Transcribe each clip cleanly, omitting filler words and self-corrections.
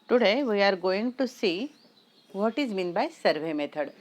Today we are going to see what is meant by survey method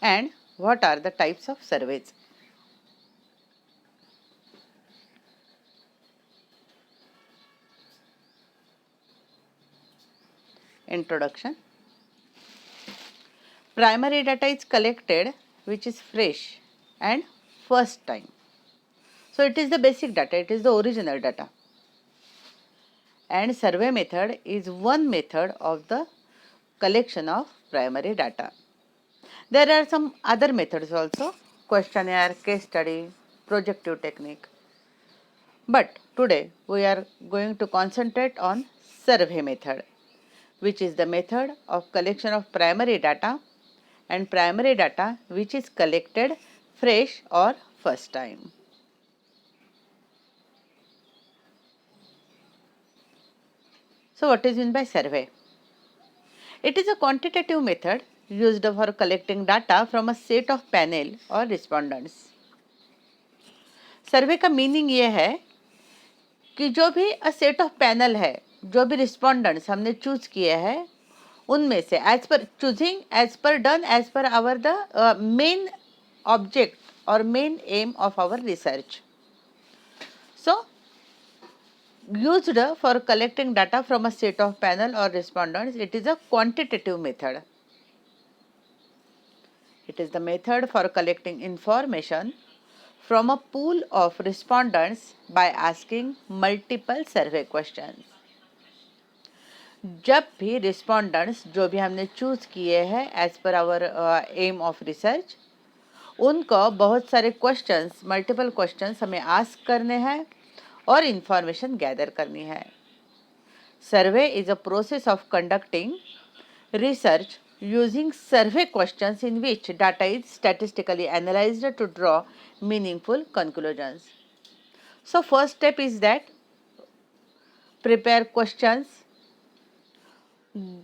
and what are the types of surveys. Introduction. Primary data is collected which is fresh and first time. So it is the basic data, it is the original data. And survey method is one method of the collection of primary data. There are some other methods also, questionnaire, case study, projective technique. But today we are going to concentrate on survey method, which is the method of collection of primary data and primary data which is collected fresh or first time. So what is meant by survey? It is a quantitative method used for collecting data from a set of panel or respondents. सर्वे का meaning ये है कि जो भी a set of panel है, जो भी respondents हमने चूज किए हैं, उनमें से as per choosing as per done as per our the main object or main aim of our research. So, used for collecting data from a set of panel or respondents, it is a quantitative method. It is the method for collecting information from a pool of respondents by asking multiple survey questions. जब भी respondents जो भी हमने choose किए हैं as per our aim of research, उनको बहुत सारे क्वेश्चंस, मल्टीपल क्वेश्चंस हमें आस्क करने हैं और इंफॉर्मेशन गैदर करनी है. सर्वे is a process of conducting research using survey questions in which data is statistically analyzed to draw meaningful conclusions. So first step is that prepare questions,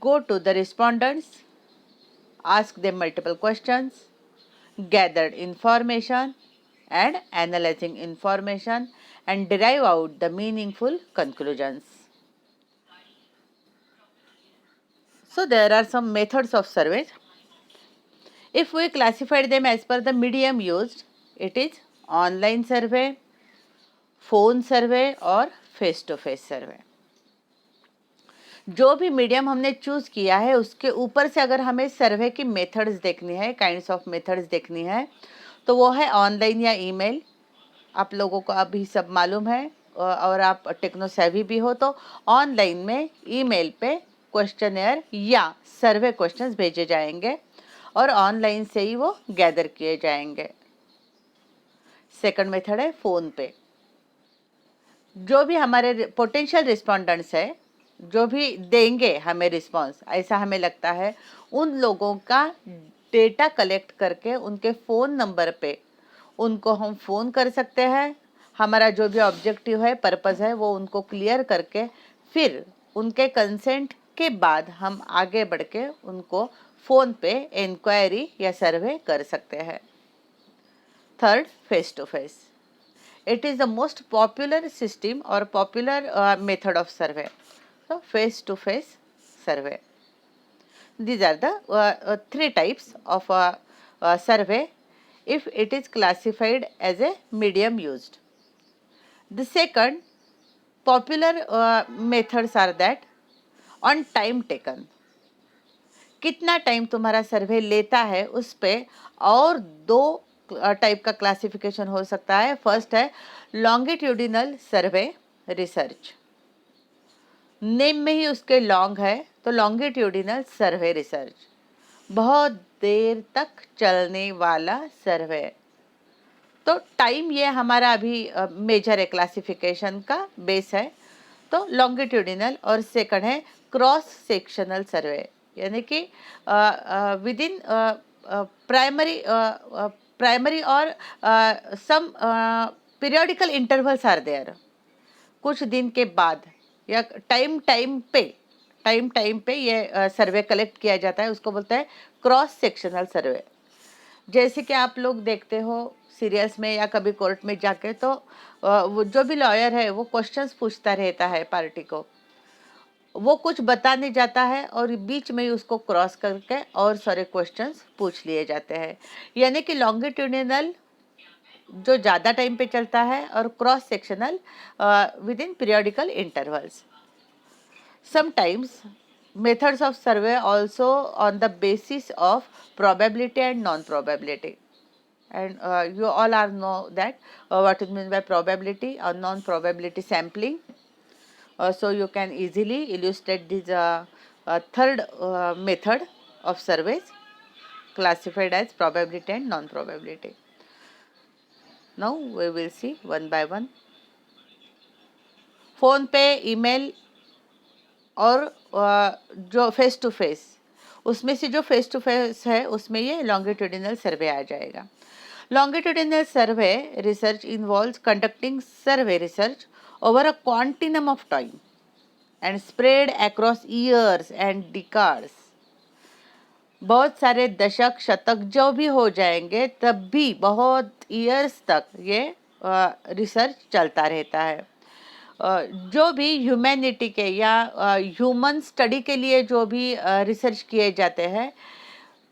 go to the respondents, ask them multiple questions, gather information and analyzing information and derive out the meaningful conclusions. So there are some methods of surveys. If we classified them as per the medium used, it is online survey, phone survey और face to face सर्वे. जो भी medium हमने choose किया है उसके ऊपर से अगर हमें सर्वे की मेथड्स देखनी है, काइंड्स ऑफ मेथड्स देखनी है, तो वो है ऑनलाइन या ईमेल. आप लोगों को अभी सब मालूम है और आप टेक्नो सेवी भी हो तो ऑनलाइन में ईमेल पे क्वेश्चनेयर या सर्वे क्वेश्चंस भेजे जाएंगे और ऑनलाइन से ही वो गैदर किए जाएंगे. सेकंड मेथड है फ़ोन पे. जो भी हमारे पोटेंशियल रिस्पोंडेंट्स है, जो भी देंगे हमें रिस्पांस, ऐसा हमें लगता है, उन लोगों का डेटा कलेक्ट करके उनके फ़ोन नंबर पे उनको हम फ़ोन कर सकते हैं. हमारा जो भी ऑब्जेक्टिव है, पर्पज़ है, वो उनको क्लियर करके फिर उनके कंसेंट के बाद हम आगे बढ़ के उनको फ़ोन पे इंक्वायरी या सर्वे कर सकते हैं. Third, face to face. It is the most popular system or popular method of survey. So, face-to-face survey. These are the three types of survey if it is classified as a medium used. The second popular methods are that on time taken. कितना time तुम्हारा सर्वे लेता है उस पे और दो type का classification हो सकता है. फर्स्ट है लॉन्गिट्यूडिनल सर्वे रिसर्च. नेम में ही उसके लॉन्ग है तो लॉन्गिट्यूडिनल सर्वे रिसर्च, बहुत देर तक चलने वाला सर्वे. तो टाइम ये हमारा अभी मेजर है, क्लासिफिकेशन का बेस है, तो लॉन्गिट्यूडिनल. और सेकंड है क्रॉस सेक्शनल सर्वे, यानी कि विद इन प्राइमरी और सम पीरियोडिकल इंटरवल्स आर देयर. कुछ दिन के बाद या टाइम पे ये सर्वे कलेक्ट किया जाता है, उसको बोलते हैं क्रॉस सेक्शनल सर्वे. जैसे कि आप लोग देखते हो सीरियल्स में या कभी कोर्ट में जाके, तो वो जो भी लॉयर है वो क्वेश्चंस पूछता रहता है पार्टी को, वो कुछ बताने जाता है और बीच में ही उसको क्रॉस करके और सारे क्वेश्चंस पूछ लिए जाते हैं। यानी कि लॉन्गिट्यूडिनल जो ज़्यादा टाइम पे चलता है और cross sectional with in periodical intervals. Sometimes methods of survey also on the basis of probability and non-probability, and you all are know that what it means by probability or non-probability sampling. So you can easily illustrate this third method of surveys classified as probability and non-probability. Now we will see one by one. Phone पे, email और जो face to face, उसमें से जो face to face है उसमें ये longitudinal survey आ जाएगा। Longitudinal survey research involves conducting survey research over a continuum of time and spread across years and decades. बहुत सारे दशक, शतक जो भी हो जाएंगे तब भी बहुत ईयर्स तक ये रिसर्च चलता रहता है। जो भी ह्यूमैनिटी के या ह्यूमन स्टडी के लिए जो भी रिसर्च किए जाते हैं,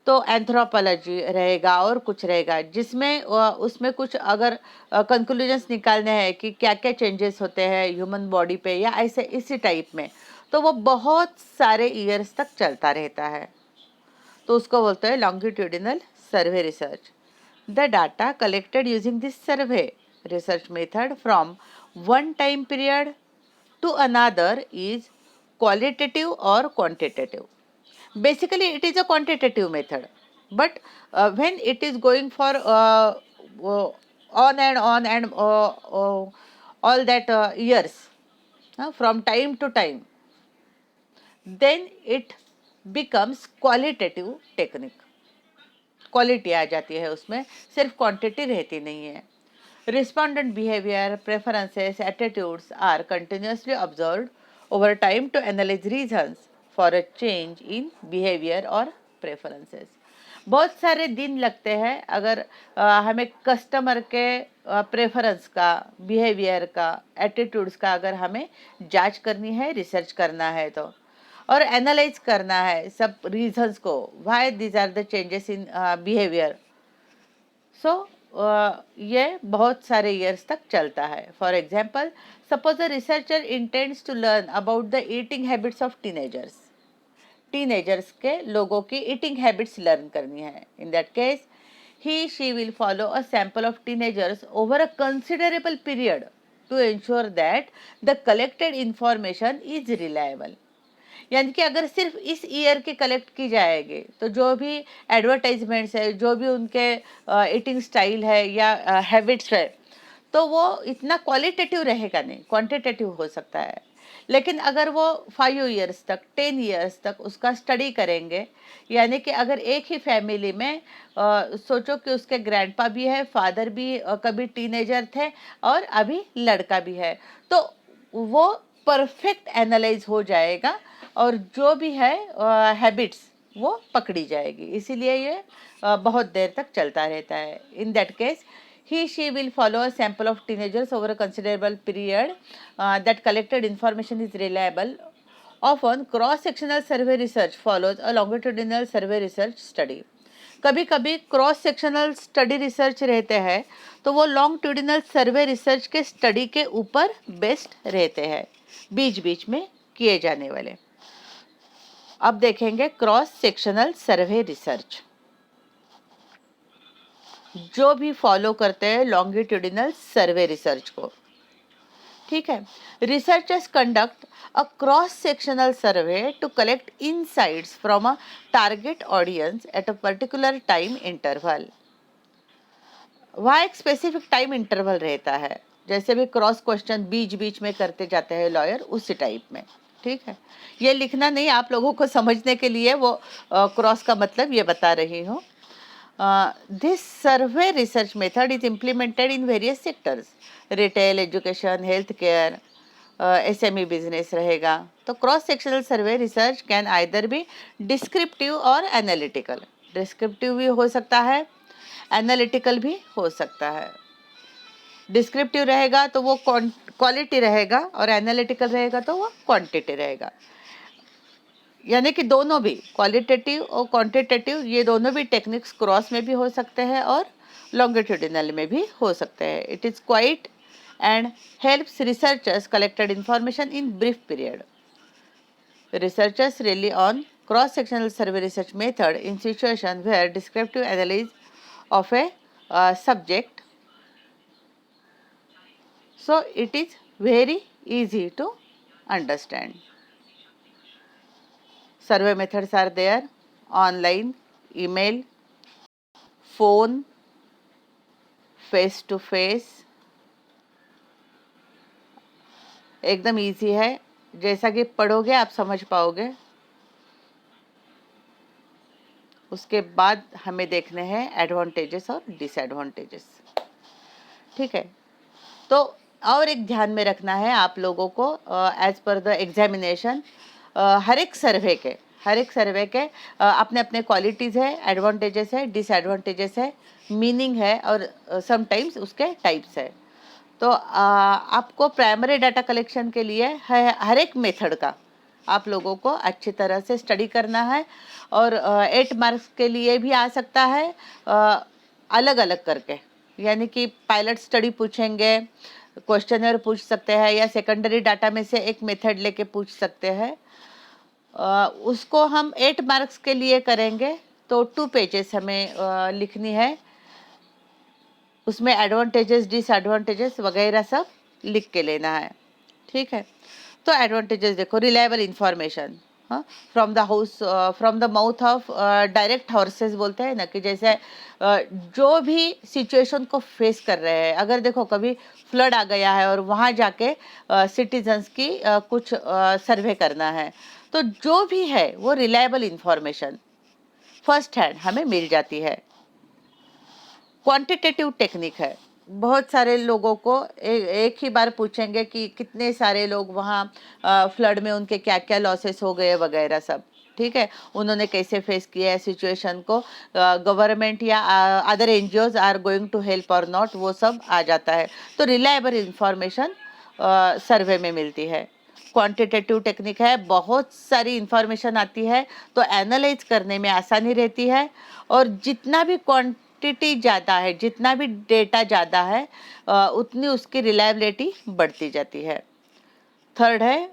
तो एंथ्रोपोलॉजी रहेगा और कुछ रहेगा जिसमें उसमें कुछ अगर कंक्लूजन्स निकालने हैं कि क्या क्या चेंजेस होते हैं ह्यूमन बॉडी पे या ऐसे इसी टाइप में, तो वो बहुत सारे ईयर्स तक चलता रहता है, तो उसको बोलते हैं longitudinal survey research. The data collected using this survey research method from one time period to another is qualitative or quantitative. Basically it is a quantitative method, but when it is going for uh, on and all that years, from time to time, then it becomes qualitative technique. Quality आ जाती है उसमें, सिर्फ quantity रहती नहीं है। Respondent behavior, preferences, attitudes are continuously observed over time to analyze reasons for a change in behavior or preferences. बहुत सारे दिन लगते हैं अगर हमें कस्टमर के प्रेफरेंस का, बिहेवियर का, एटीट्यूड्स का अगर हमें जांच करनी है, रिसर्च करना है तो, और एनालाइज करना है सब रीजंस को, why these are the changes in behaviour. So ये बहुत सारे ईयर्स तक चलता है। For example, suppose a researcher intends to learn about the eating habits of teenagers. Teenagers के लोगों की ईटिंग हैबिट्स लर्न करनी है। In that case he she will follow a sample of teenagers over a considerable period to ensure that the collected information is reliable। यानी कि अगर सिर्फ इस ईयर की कलेक्ट की जाएगी तो जो भी एडवर्टाइजमेंट्स है, जो भी उनके ईटिंग स्टाइल है या हैबिट्स है, तो वो इतना क्वालिटेटिव रहेगा नहीं, क्वांटिटेटिव हो सकता है। लेकिन अगर वो 5 ईयर्स तक, 10 ईयर्स तक उसका स्टडी करेंगे, यानी कि अगर एक ही फैमिली में सोचो कि उसके ग्रैंडपा भी है, फादर भी कभी टीनेजर थे और अभी लड़का भी है, तो वो परफेक्ट एनालाइज हो जाएगा और जो भी है हैबिट्स वो पकड़ी जाएगी। इसीलिए ये बहुत देर तक चलता रहता है। In that case he she will follow a sample of teenagers over a considerable period that collected information is reliable. Often cross sectional survey research follows a longitudinal survey research study. कभी कभी cross sectional study research रहते हैं तो वो longitudinal survey research के study के ऊपर based रहते हैं, बीच बीच में किए जाने वाले। अब देखेंगे क्रॉस सेक्शनल सर्वे रिसर्च, जो भी फॉलो करते हैं लॉन्गिट्यूडिनल सर्वे रिसर्च को। ठीक है, researchers conduct a cross sectional survey to collect insights from a target audience at a particular time interval. वहाँ एक स्पेसिफिक टाइम इंटरवल रहता है, जैसे भी क्रॉस क्वेश्चन बीच बीच में करते जाते हैं लॉयर, उसी टाइप में। ठीक है, ये लिखना नहीं, आप लोगों को समझने के लिए वो क्रॉस का मतलब ये बता रही हूँ। This survey research method is implemented in various sectors, retail, education, healthcare, SME business रहेगा। तो cross sectional survey research can either be descriptive और एनालिटिकल। डिस्क्रिप्टिव भी हो सकता है, एनालिटिकल भी हो सकता है। डिस्क्रिप्टिव रहेगा तो वो क्वालिटी रहेगा और एनालिटिकल रहेगा तो वो क्वांटिटी रहेगा। यानी कि दोनों भी क्वालिटेटिव और क्वांटिटेटिव, ये दोनों भी टेक्निक्स क्रॉस में भी हो सकते हैं और लॉन्गिट्यूडिनल में भी हो सकते हैं. It is quiet and helps researchers collected information in brief period. Researchers rely on cross-sectional survey research method in situations where descriptive analysis of a subject. So it is very easy to understand. Survey methods are there: online, email, phone, face to face. एकदम easy है, जैसा कि पढ़ोगे आप समझ पाओगे. उसके बाद हमें देखने हैं एडवांटेजेस और डिसएडवांटेजेस. ठीक है, तो और एक ध्यान में रखना है आप लोगों को, एज पर द एग्जामिनेशन, हर एक सर्वे के अपने अपने क्वालिटीज़ है, एडवांटेजेस है, डिसएडवांटेजेस है, मीनिंग है और समटाइम्स उसके टाइप्स है. तो आपको प्राइमरी डाटा कलेक्शन के लिए हर एक मेथड का आप लोगों को अच्छी तरह से स्टडी करना है. और 8 मार्क्स के लिए भी आ सकता है अलग अलग करके, यानी कि पायलट स्टडी पूछेंगे, क्वेश्चनर पूछ सकते हैं, या सेकेंडरी डाटा में से एक मेथड लेके पूछ सकते हैं. उसको हम 8 मार्क्स के लिए करेंगे तो 2 पेजेस हमें लिखनी है. उसमें एडवांटेजेस, डिसएडवांटेजेस वगैरह सब लिख के लेना है. ठीक है, तो एडवांटेजेस देखो: reliable information from the mouth of direct horses बोलते हैं ना, कि जैसे जो भी सिचुएशन को फेस कर रहे हैं, अगर देखो कभी फ्लड आ गया है और वहाँ जाके सिटीजन्स की कुछ सर्वे करना है, तो जो भी है वो रिलायबल इंफॉर्मेशन फर्स्ट हैंड हमें मिल जाती है. क्वांटिटेटिव टेक्निक है, बहुत सारे लोगों को एक ही बार पूछेंगे कि कितने सारे लोग वहाँ फ्लड में उनके क्या क्या लॉसेस हो गए वगैरह सब. ठीक है, उन्होंने कैसे फेस किया है सिचुएशन को, गवर्नमेंट या other NGOs are going to help और नॉट, वो सब आ जाता है. तो रिलायबल इंफॉर्मेशन सर्वे में मिलती है. क्वांटिटेटिव टेक्निक है, बहुत सारी इंफॉर्मेशन आती है तो एनालाइज करने में आसानी रहती है, और जितना भी क्वांटिटी ज़्यादा है, जितना भी डेटा ज़्यादा है, उतनी उसकी रिलायबिलिटी बढ़ती जाती है. थर्ड है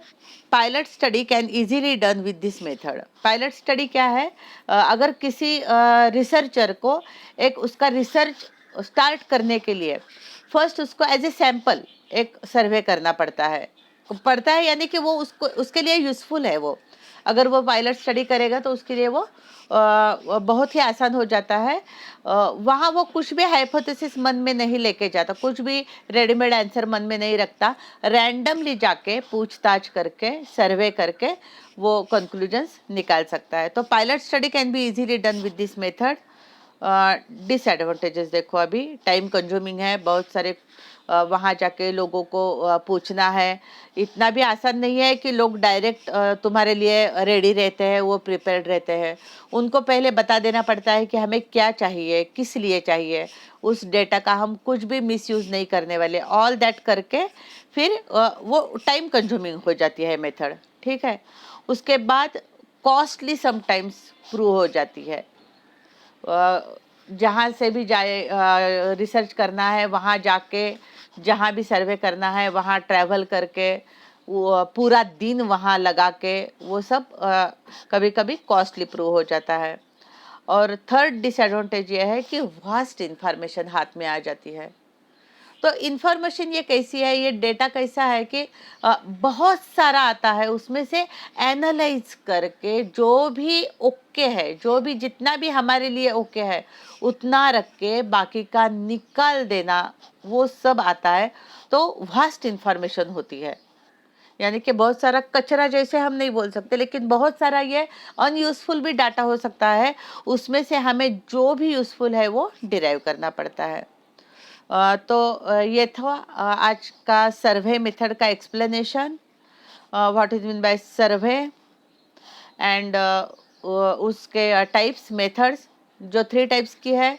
pilot study can easily done with this method. Pilot study क्या है? अगर किसी रिसर्चर को एक उसका रिसर्च स्टार्ट करने के लिए फर्स्ट उसको एज ए सैम्पल एक सर्वे करना पड़ता है, यानी कि वो उसको उसके लिए यूज़फुल है. वो अगर वो पायलट स्टडी करेगा तो उसके लिए वो बहुत ही आसान हो जाता है. वहाँ वो कुछ भी हाइपोथेसिस मन में नहीं लेके जाता, कुछ भी रेडीमेड आंसर मन में नहीं रखता, रैंडमली जाके पूछताछ करके सर्वे करके वो कंक्लूजन्स निकाल सकता है. तो pilot study can be easily done with this method. Disadvantages देखो, अभी टाइम कंज्यूमिंग है, बहुत सारे वहाँ जाके लोगों को पूछना है. इतना भी आसान नहीं है कि लोग डायरेक्ट तुम्हारे लिए रेडी रहते हैं, वो प्रिपेयर्ड रहते हैं. उनको पहले बता देना पड़ता है कि हमें क्या चाहिए, किस लिए चाहिए. उस डेटा का हम कुछ भी मिसयूज़ नहीं करने वाले. ऑल दैट करके फिर वो टाइम कंज्यूमिंग हो जाती है मेथड. ठीक है, उसके बाद कॉस्टली समटाइम्स प्रूव हो जाती है. जहाँ से भी जाए रिसर्च करना है, वहाँ जाके जहाँ भी सर्वे करना है वहाँ ट्रैवल करके वो पूरा दिन वहाँ लगा के वो सब कभी कभी कॉस्टली प्रूव हो जाता है. और थर्ड डिसएडवांटेज ये है कि वास्ट इंफॉर्मेशन हाथ में आ जाती है. तो इंफॉर्मेशन ये कैसी है, ये डेटा कैसा है कि बहुत सारा आता है, उसमें से एनालाइज करके जो भी ओके है, जो भी जितना भी हमारे लिए ओके है उतना रख के बाकी का निकाल देना, वो सब आता है. तो वास्ट इंफॉर्मेशन होती है, यानी कि बहुत सारा कचरा जैसे हम नहीं बोल सकते, लेकिन बहुत सारा ये अनयूज़फुल भी डाटा हो सकता है. उसमें से हमें जो भी यूज़फुल है वो डिराइव करना पड़ता है. तो ये था आज का सर्वे मेथड का explanation. What is mean by survey and उसके टाइप्स, मेथड्स, जो 3 टाइप्स की है.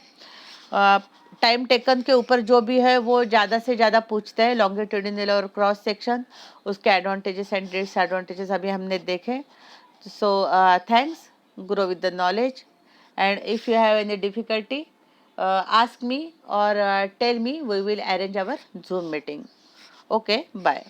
टाइम टेकन के ऊपर जो भी है वो ज़्यादा से ज़्यादा पूछते हैं, लॉन्गिट्यूडिनल और क्रॉस सेक्शन. उसके एडवांटेजेस एंड डिसएडवांटेजेस अभी हमने देखे. So thanks, grow with the knowledge. And if you have any difficulty, ask me or tell me. We will arrange our Zoom meeting. Okay, bye.